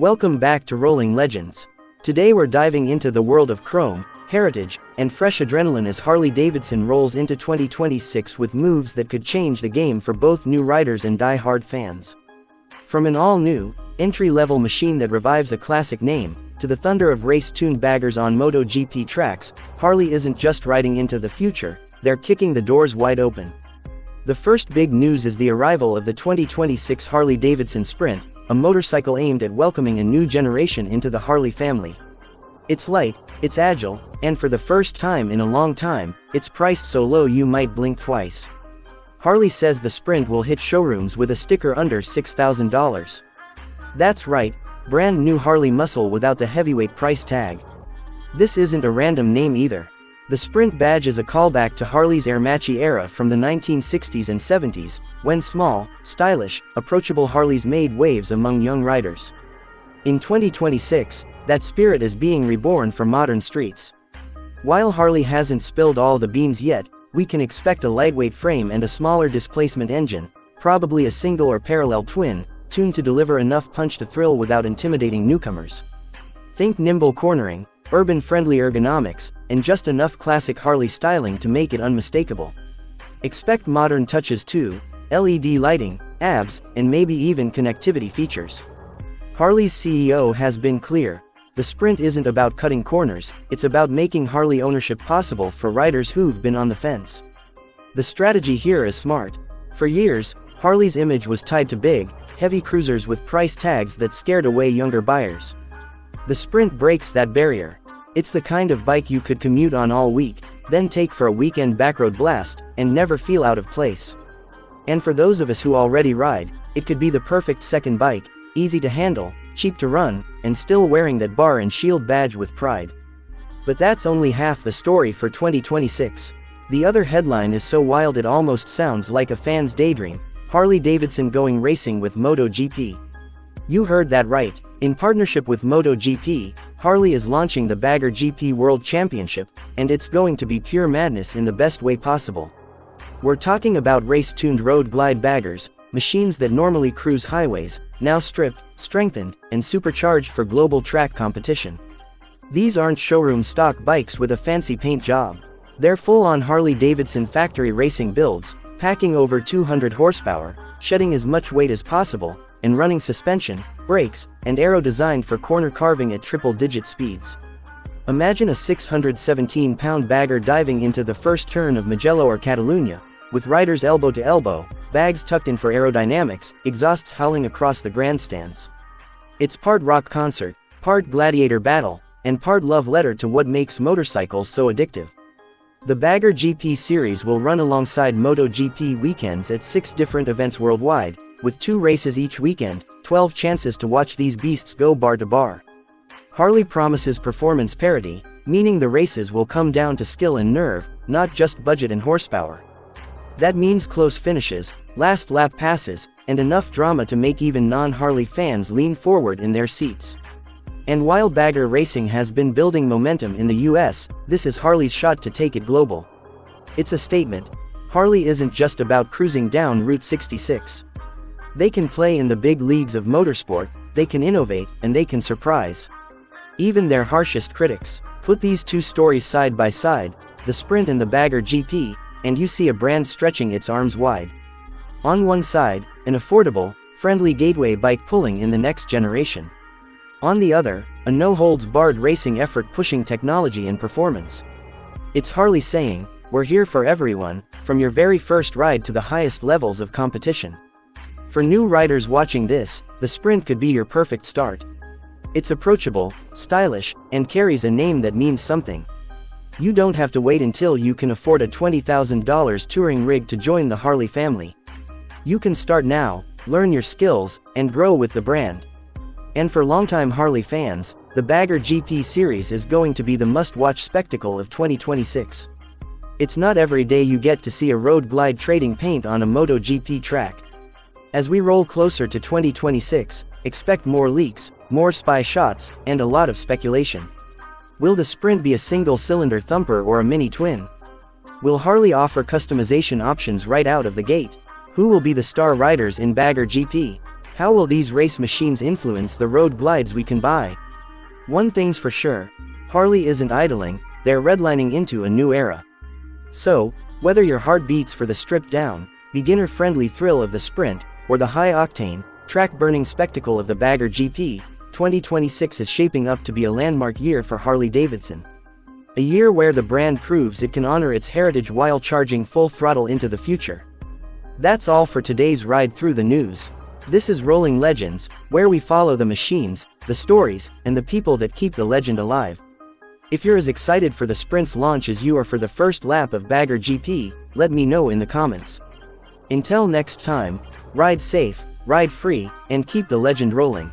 Welcome back to Rolling Legends. Today we're diving into the world of chrome, heritage, and fresh adrenaline as Harley-Davidson rolls into 2026 with moves that could change the game for both new riders and die-hard fans. From an all-new, entry-level machine that revives a classic name, to the thunder of race-tuned baggers on MotoGP tracks, Harley isn't just riding into the future, they're kicking the doors wide open. The first big news is the arrival of the 2026 Harley-Davidson Sprint, a motorcycle aimed at welcoming a new generation into the Harley family. It's light, it's agile, and for the first time in a long time, it's priced so low you might blink twice. Harley says the Sprint will hit showrooms with a sticker under $6,000. That's right, brand new Harley muscle without the heavyweight price tag. This isn't a random name either. The Sprint badge is a callback to Harley's Airmatchy era from the 1960s and 70s, when small, stylish, approachable Harleys made waves among young riders. In 2026, that spirit is being reborn for modern streets. While Harley hasn't spilled all the beans yet, we can expect a lightweight frame and a smaller displacement engine, probably a single or parallel twin, tuned to deliver enough punch to thrill without intimidating newcomers. Think nimble cornering, urban-friendly ergonomics, and just enough classic Harley styling to make it unmistakable. Expect modern touches too, LED lighting, ABS, and maybe even connectivity features. Harley's CEO has been clear. The Sprint isn't about cutting corners, it's about making Harley ownership possible for riders who've been on the fence. The strategy here is smart. For years, Harley's image was tied to big, heavy cruisers with price tags that scared away younger buyers. The Sprint breaks that barrier. It's the kind of bike you could commute on all week, then take for a weekend backroad blast, and never feel out of place. And for those of us who already ride, it could be the perfect second bike, easy to handle, cheap to run, and still wearing that bar and shield badge with pride. But that's only half the story for 2026. The other headline is so wild it almost sounds like a fan's daydream: Harley-Davidson going racing with MotoGP. You heard that right. In partnership with MotoGP, Harley is launching the BaggerGP World Championship, and it's going to be pure madness in the best way possible. We're talking about race-tuned road glide baggers, machines that normally cruise highways, now stripped, strengthened, and supercharged for global track competition. These aren't showroom stock bikes with a fancy paint job. They're full-on Harley-Davidson factory racing builds, packing over 200 horsepower, shedding as much weight as possible, and running suspension, brakes, and aero designed for corner carving at triple-digit speeds. Imagine a 617-pound bagger diving into the first turn of Mugello or Catalunya, with riders elbow to elbow, bags tucked in for aerodynamics, exhausts howling across the grandstands. It's part rock concert, part gladiator battle, and part love letter to what makes motorcycles so addictive. The BaggerGP series will run alongside MotoGP weekends at 6 different events worldwide, with 2 races each weekend, 12 chances to watch these beasts go bar to bar. Harley promises performance parity, meaning the races will come down to skill and nerve, not just budget and horsepower. That means close finishes, last lap passes, and enough drama to make even non-Harley fans lean forward in their seats. And while bagger racing has been building momentum in the US, this is Harley's shot to take it global. It's a statement. Harley isn't just about cruising down Route 66. They can play in the big leagues of motorsport, they can innovate, and they can surprise even their harshest critics. Put these two stories side by side, the Sprint and the BaggerGP, and you see a brand stretching its arms wide. On one side, an affordable, friendly gateway bike pulling in the next generation. On the other, a no-holds-barred racing effort pushing technology and performance. It's Harley saying, we're here for everyone, from your very first ride to the highest levels of competition. For new riders watching this, the Sprint could be your perfect start. It's approachable, stylish, and carries a name that means something. You don't have to wait until you can afford a $20,000 touring rig to join the Harley family. You can start now, learn your skills, and grow with the brand. And for longtime Harley fans, the BaggerGP series is going to be the must-watch spectacle of 2026. It's not every day you get to see a road glide trading paint on a MotoGP track. As we roll closer to 2026, expect more leaks, more spy shots, and a lot of speculation. Will the Sprint be a single-cylinder thumper or a mini-twin? Will Harley offer customization options right out of the gate? Who will be the star riders in BaggerGP? How will these race machines influence the road glides we can buy? One thing's for sure, Harley isn't idling, they're redlining into a new era. So, whether your heart beats for the stripped-down, beginner-friendly thrill of the Sprint, or the high-octane, track-burning spectacle of the BaggerGP, 2026 is shaping up to be a landmark year for Harley-Davidson. A year where the brand proves it can honor its heritage while charging full throttle into the future. That's all for today's ride through the news. This is Rolling Legends, where we follow the machines, the stories, and the people that keep the legend alive. If you're as excited for the Sprint's launch as you are for the first lap of BaggerGP, let me know in the comments. Until next time, ride safe, ride free, and keep the legend rolling.